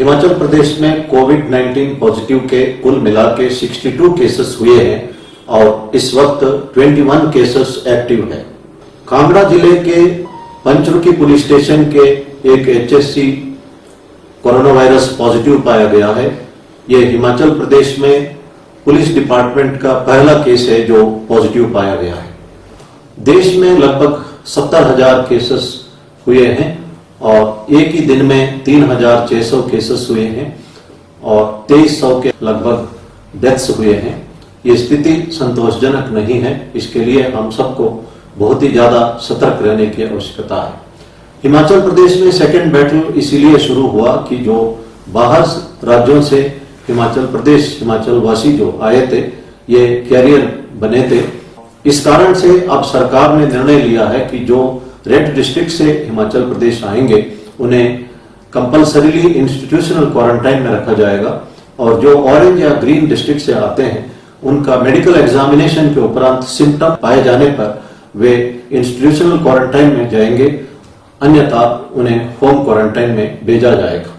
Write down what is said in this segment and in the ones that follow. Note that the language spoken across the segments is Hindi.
हिमाचल प्रदेश में कोविड-19 पॉजिटिव के कुल मिला के 62 केसेस हुए हैं और इस वक्त 21 केसेस एक्टिव है। कांगड़ा जिले के पंचरुखी पुलिस स्टेशन के एक एचएससी कोरोना वायरस पॉजिटिव पाया गया है। ये हिमाचल प्रदेश में पुलिस डिपार्टमेंट का पहला केस है जो पॉजिटिव पाया गया है। देश में लगभग 70,000 केसेस हुए हैं और एक ही दिन में 3,600 केसेस हुए हैं और 2,300 के लगभग डेथ्स हुए हैं। ये स्थिति संतोषजनक नहीं है। इसके लिए हम सबको बहुत ही ज्यादा सतर्क रहने की आवश्यकता है। हिमाचल प्रदेश में सेकेंड बैटल इसीलिए शुरू हुआ कि जो बाहर राज्यों से हिमाचल प्रदेश, हिमाचल वासी जो आए थे, ये कैरियर बने थे। इस कारण से अब सरकार ने निर्णय लिया है कि जो रेड डिस्ट्रिक्ट से हिमाचल प्रदेश आएंगे उन्हें कंपल्सरीली इंस्टीट्यूशनल क्वारंटाइन में रखा जाएगा और जो ऑरेंज या ग्रीन डिस्ट्रिक्ट से आते हैं उनका मेडिकल एग्जामिनेशन के उपरांत सिम्टम पाए जाने पर वे इंस्टीट्यूशनल क्वारंटाइन में जाएंगे, अन्यथा उन्हें होम क्वारंटाइन में भेजा जाएगा।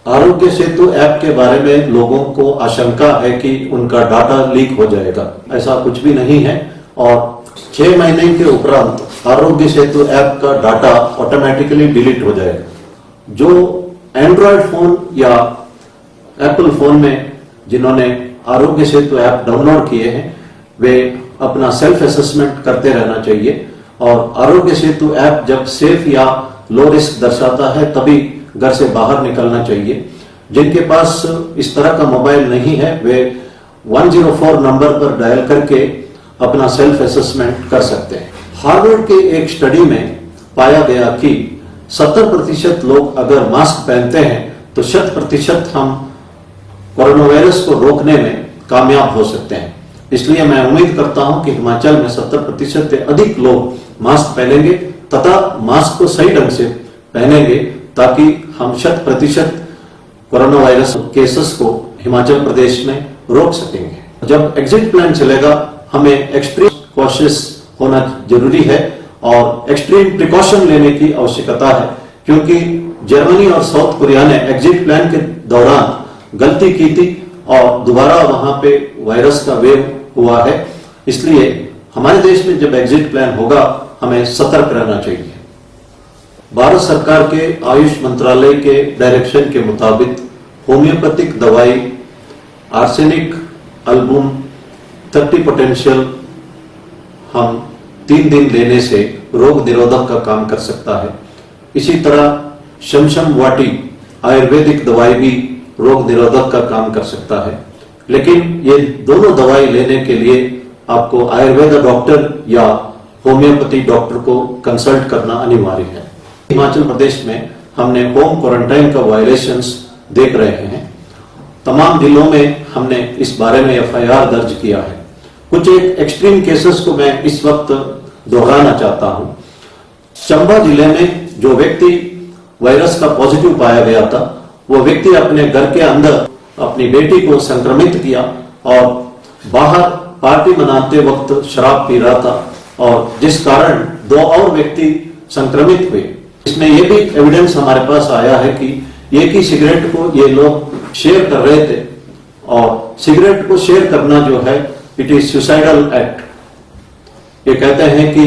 आरोग्य सेतु ऐप के बारे में लोगों को आशंका है कि उनका डाटा लीक हो जाएगा। ऐसा कुछ भी नहीं है और 6 महीने के उपरांत आरोग्य सेतु ऐप का डाटा ऑटोमेटिकली डिलीट हो जाएगा। जो एंड्रॉयड फोन या एप्पल फोन में जिन्होंने आरोग्य सेतु ऐप डाउनलोड किए हैं वे अपना सेल्फ असेसमेंट करते रहना चाहिए और आरोग्य सेतु ऐप जब सेफ या लो रिस्क दर्शाता है तभी घर से बाहर निकलना चाहिए। जिनके पास इस तरह का मोबाइल नहीं है वे 104 नंबर पर डायल करके अपना सेल्फ असेसमेंट कर सकते हैं। हार्वर्ड के एक स्टडी में पाया गया कि 70% लोग अगर मास्क पहनते हैं तो 100% हम कोरोना वायरस को रोकने में कामयाब हो सकते हैं। इसलिए मैं उम्मीद करता हूं कि हिमाचल में 70% से अधिक लोग मास्क पहनेंगे तथा मास्क को सही ढंग से पहनेंगे ताकि हम 100% कोरोना वायरस केसेस को हिमाचल प्रदेश में रोक सकेंगे। जब एग्जिट प्लान चलेगा हमें एक्सट्रीम कॉशियस होना जरूरी है और एक्सट्रीम प्रिकॉशन लेने की आवश्यकता है, क्योंकि जर्मनी और साउथ कोरिया ने एग्जिट प्लान के दौरान गलती की थी और दोबारा वहां पे वायरस का वेव हुआ है। इसलिए हमारे देश में जब एग्जिट प्लान होगा हमें सतर्क रहना चाहिए। भारत सरकार के आयुष मंत्रालय के डायरेक्शन के मुताबिक होम्योपैथिक दवाई आर्सेनिक अल्बुम 30 पोटेंशियल हम 3 दिन लेने से रोग निरोधक का काम कर सकता है। इसी तरह शमशम वाटी आयुर्वेदिक दवाई भी रोग निरोधक का काम कर सकता है, लेकिन ये दोनों दवाई लेने के लिए आपको आयुर्वेद डॉक्टर या होम्योपैथी डॉक्टर को कंसल्ट करना अनिवार्य है। हिमाचल प्रदेश में हमने होम क्वारंटाइन का वायलेशंस देख रहे हैं। तमाम जिलों में हमने इस बारे में एफआईआर दर्ज किया है। कुछ एक एक्सट्रीम केसेस को मैं इस वक्त दोहराना चाहता हूं। चंबा जिले में जो व्यक्ति वायरस का पॉजिटिव पाया गया था वो व्यक्ति अपने घर के अंदर अपनी बेटी को संक्रमित किया और बाहर पार्टी मनाते वक्त शराब पी रहा था और जिस कारण 2 और व्यक्ति संक्रमित हुए। इसमें यह भी एविडेंस हमारे पास आया है कि एक ही सिगरेट को ये लोग शेयर कर रहे थे और सिगरेट को शेयर करना जो है इट इज सुसाइडल एक्ट। ये कहते हैं कि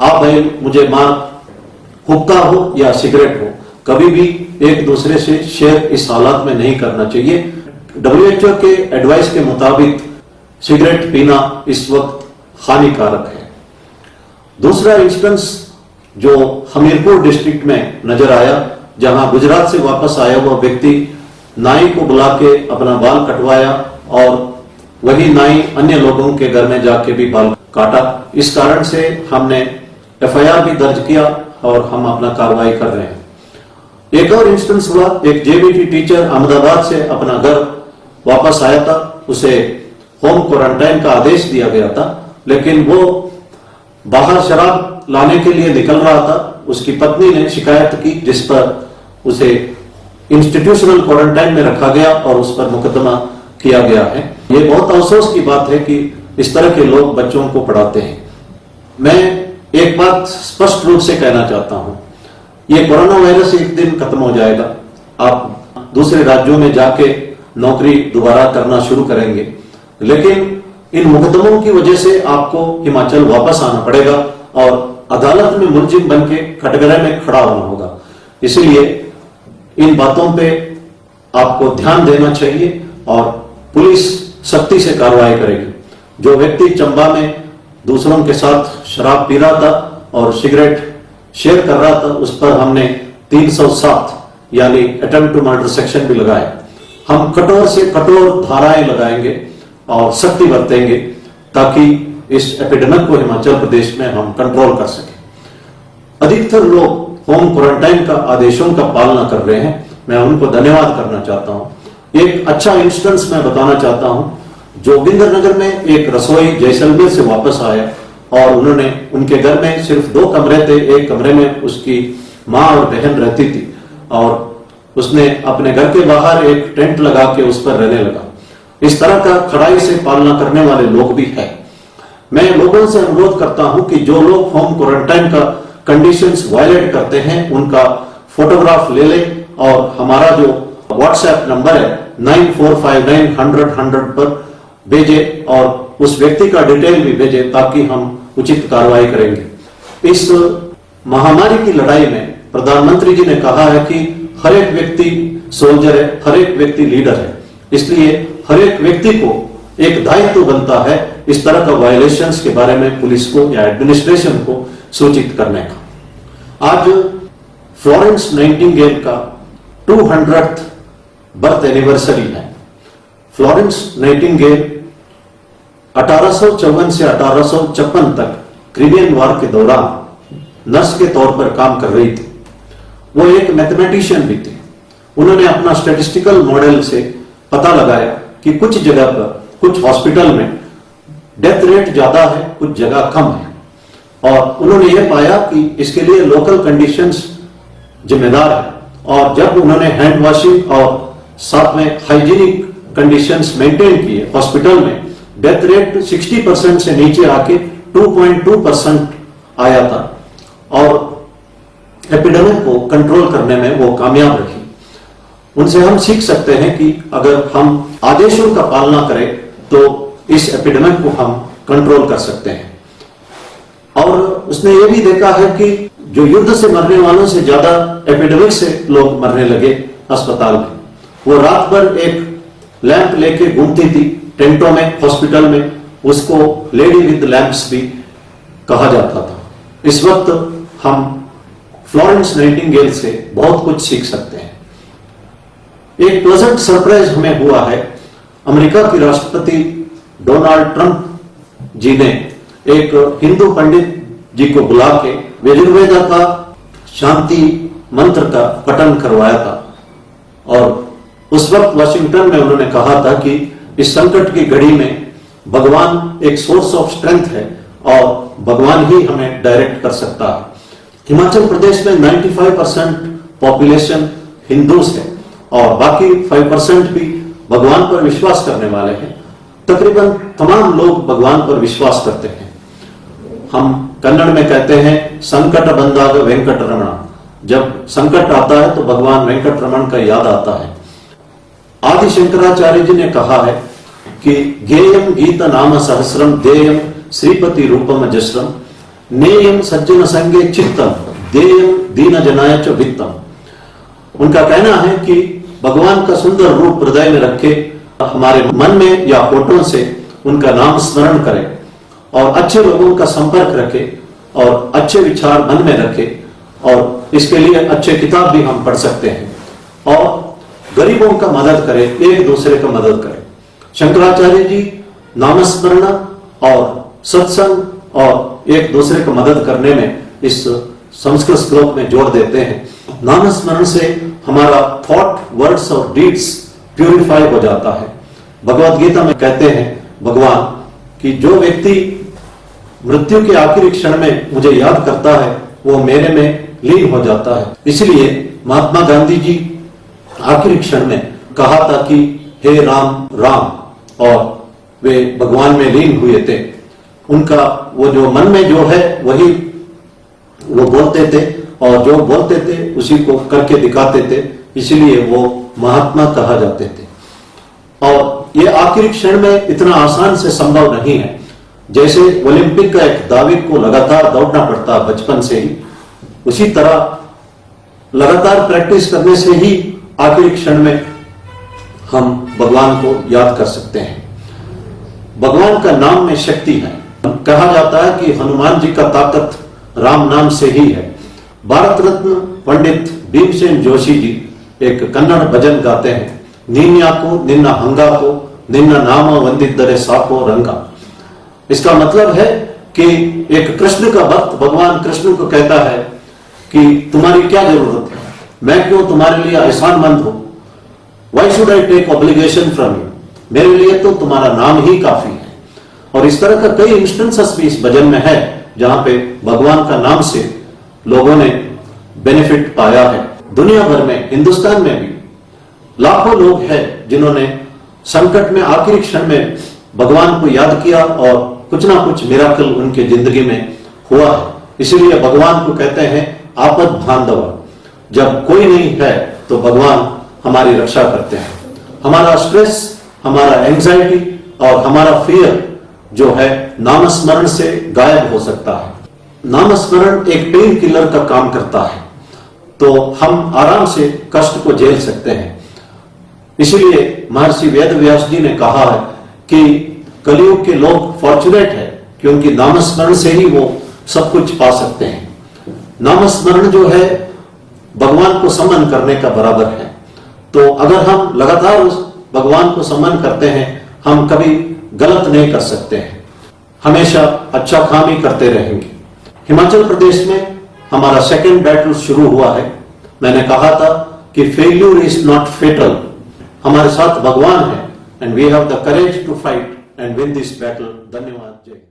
आप भाई मुझे मार, हुक्का हो या सिगरेट हो, कभी भी एक दूसरे से शेयर इस हालात में नहीं करना चाहिए। WHO के एडवाइस के मुताबिक सिगरेट पीना इस वक्त हानिकारक है। दूसरा इंस्टेंस जो हमीरपुर डिस्ट्रिक्ट में नजर आया, जहां गुजरात से वापस आया हुआ व्यक्ति नाई को बुला के अपना बाल कटवाया और वही नाई अन्य लोगों के घर में जाके भी बाल काटा। इस कारण से हमने एफआईआर भी दर्ज किया और हम अपना कार्रवाई कर रहे हैं। एक और इंस्टेंस हुआ, एक जेबीटी टीचर अहमदाबाद से अपना घर वापस आया था, उसे होम क्वारंटाइन का आदेश दिया गया था, लेकिन वो बाहर शराब लाने के लिए निकल रहा था। उसकी पत्नी ने शिकायत की जिस पर उसे इंस्टीट्यूशनल क्वारंटाइन में रखा गया और उस पर मुकदमा किया गया है। ये बहुत अफसोस की बात है कि इस तरह के लोग बच्चों को पढ़ाते हैं। मैं एक बात स्पष्ट रूप से कहना चाहता हूं, ये कोरोना वायरस एक दिन खत्म हो जाएगा। आप दूसरे राज्यों में जाके नौकरी दोबारा करना शुरू करेंगे, लेकिन इन मुकदमों की वजह से आपको हिमाचल वापस आना पड़ेगा और अदालत में मुलजिम बन के कटघरे में खड़ा होना होगा। इसलिए इन बातों पे आपको ध्यान देना चाहिए और पुलिस सख्ती से कार्रवाई करेगी। जो व्यक्ति चंबा में दूसरों के साथ शराब पी रहा था और सिगरेट शेयर कर रहा था, उस पर हमने 307 यानी अटेम्प्ट टू मर्डर सेक्शन भी लगाया। हम कठोर से कठोर धाराएं लगाएंगे और सख्ती बरतेंगे ताकि इस एपिडेमिक को हिमाचल प्रदेश में हम कंट्रोल कर सकें। अधिकतर लोग होम क्वारंटाइन का आदेशों का पालना कर रहे हैं, मैं उनको धन्यवाद करना चाहता हूं। एक अच्छा इंस्टेंस मैं बताना चाहता हूं। जोगिंद्रनगर में एक रसोई जैसलमेर से वापस आया और उन्होंने उनके घर में सिर्फ 2 कमरे थे, एक कमरे में उसकी माँ और बहन रहती थी और उसने अपने घर के बाहर एक टेंट लगा के उस पर रहने लगा। इस तरह का कड़ाई से पालना करने वाले लोग भी हैं। मैं लोगों से अनुरोध करता हूं कि जो लोग होम क्वारंटाइन का कंडीशंस वायलेट करते हैं उनका फोटोग्राफ ले लें और हमारा जो व्हाट्सएप नंबर है 9459 100 पर भेजे और उस व्यक्ति का डिटेल भी भेजे ताकि हम उचित कार्रवाई करेंगे। इस महामारी की लड़ाई में प्रधानमंत्री जी ने कहा है कि हर एक व्यक्ति सोल्जर है, हर एक व्यक्ति लीडर है, इसलिए हर एक व्यक्ति को एक दायित्व बनता है इस तरह का वायलेशंस के बारे में पुलिस को या एडमिनिस्ट्रेशन को सूचित करने का। आज फ्लोरेंस नाइटिंगेल का 200th बर्थ एनिवर्सरी है। फ्लोरेंस नाइटिंगेल 1854 से 1856 तक क्रिमियन वार के दौरान नर्स के तौर पर काम कर रही थी। वो एक मैथमेटिशियन भी थी। उन्होंने अपना स्टैटिस्टिकल मॉडल से पता लगाया कि कुछ जगह पर, कुछ हॉस्पिटल में डेथ रेट ज्यादा है, कुछ जगह कम है और उन्होंने ये पाया कि इसके लिए लोकल कंडीशंस जिम्मेदार है। और जब उन्होंने हैंड वॉशिंग और साथ में हाइजीनिक कंडीशंस मेंटेन किए, हॉस्पिटल में डेथ रेट 60% से नीचे आके 2.2% आया था और एपिडेमिक को कंट्रोल करने में वो कामयाब रही। उनसे हम सीख सकते हैं कि अगर हम आदेशों का पालना करें तो इस एपिडेमिक को हम कंट्रोल कर सकते हैं। और उसने ये भी देखा है कि जो युद्ध से मरने वालों से ज्यादा एपिडेमिक से लोग मरने लगे अस्पताल में। वो रात भर एक लैंप लेके घूमती थी टेंटों में, हॉस्पिटल में, उसको लेडी विद लैंप्स भी कहा जाता था। इस वक्त हम फ्लोरेंस नाइटिंगेल से बहुत कुछ सीख सकते हैं। एक प्लेजेंट सरप्राइज हमें हुआ है। अमेरिका के राष्ट्रपति डोनाल्ड ट्रंप जी ने एक हिंदू पंडित जी को बुला के यजुर्वेदा का शांति मंत्र का पठन करवाया था और उस वक्त वाशिंगटन में उन्होंने कहा था कि इस संकट की घड़ी में भगवान एक सोर्स ऑफ स्ट्रेंथ है और भगवान ही हमें डायरेक्ट कर सकता है। हिमाचल प्रदेश में 95% पॉपुलेशन हिंदूज है और बाकी 5% भी भगवान पर विश्वास करने वाले हैं। तकरीबन तमाम लोग भगवान पर विश्वास करते हैं। हम कन्नड़ में कहते हैं संकट बंदाग वेंकट रमण। जब संकट आता है तो भगवान वेंकट रमण का याद आता है। आदि शंकराचार्य जी ने कहा है कि गेयम गीत नाम सहस्रम देयम श्रीपति रूपम जस्रम नेयम सज्जन संगे चित्तम देयम दीन जनाय च वित्तम। उनका कहना है कि भगवान का सुंदर रूप हृदय में रखे, हमारे मन में या फोटो से उनका नाम स्मरण करें और अच्छे लोगों का संपर्क रखे और अच्छे विचार मन में रखे और इसके लिए अच्छे किताब भी हम पढ़ सकते हैं और गरीबों का मदद करें, एक दूसरे का मदद करें। शंकराचार्य जी नामस्मरण और सत्संग और एक दूसरे को मदद करने में इस संस्कृत श्लोक में जोर देते हैं। नामस्मरण से हमारा थॉट, वर्ड्स और डीड्स प्यूरिफाई हो जाता है। भगवत गीता में कहते हैं भगवान कि जो व्यक्ति मृत्यु के आखिरी क्षण में मुझे याद करता है वो मेरे में लीन हो जाता है। इसलिए महात्मा गांधी जी आखिरी क्षण में कहा था कि हे राम राम, और वे भगवान में लीन हुए थे। उनका वो जो मन में जो है वही वो बोलते थे और जो बोलते थे उसी को करके दिखाते थे। इसलिए वो महात्मा कहा जाते थे। और ये आखिरी क्षण में इतना आसान से संभव नहीं है। जैसे ओलंपिक का एक दाविक को लगातार दौड़ना पड़ता बचपन से ही, उसी तरह लगातार प्रैक्टिस करने से ही आखिरी क्षण में हम भगवान को याद कर सकते हैं। भगवान का नाम में शक्ति है। कहा जाता है कि हनुमान जी का ताकत राम नाम से ही है। भारत रत्न पंडित भीमसेन जोशी जी एक कन्नड़ भजन गाते हैं, नीन्याको निन्ना हंगाको निन्ना नाम वंदितरे साको रंगा। इसका मतलब है कि एक कृष्ण का भक्त भगवान कृष्ण को कहता है कि तुम्हारी क्या जरूरत है, मैं क्यों तुम्हारे लिए एहसानमंद हूं, why should I take obligation from you, मेरे लिए तो तुम्हारा नाम ही काफी है। और इस तरह का कई इंस्टेंसेस भी इस भजन में है जहां पे भगवान का नाम से लोगों ने बेनिफिट पाया है। दुनिया भर में, हिंदुस्तान में भी लाखों लोग हैं जिन्होंने संकट में आखिरी क्षण में भगवान को याद किया और कुछ ना कुछ मिराकल उनके जिंदगी में हुआ है। इसीलिए भगवान को कहते हैं आपद बांधव। जब कोई नहीं है तो भगवान हमारी रक्षा करते हैं। हमारा स्ट्रेस, हमारा एंजाइटी और हमारा फियर जो है नामस्मरण से गायब हो सकता है। नामस्मरण एक पेन किलर का काम करता है, तो हम आराम से कष्ट को झेल सकते हैं। इसीलिए महर्षि वेदव्यास जी ने कहा है कि कलयुग के लोग फॉर्चुनेट है क्योंकि नामस्मरण से ही वो सब कुछ पा सकते हैं। नामस्मरण जो है भगवान को समन करने का बराबर है। तो अगर हम लगातार उस भगवान को समन करते हैं, हम कभी गलत नहीं कर सकते हैं, हमेशा अच्छा काम ही करते रहेंगे। हिमाचल प्रदेश में हमारा सेकेंड बैटल शुरू हुआ है। मैंने कहा था कि फेल्यूर इज नॉट फेटल। हमारे साथ भगवान है and we have the courage to fight and win this battle. धन्यवाद। जय।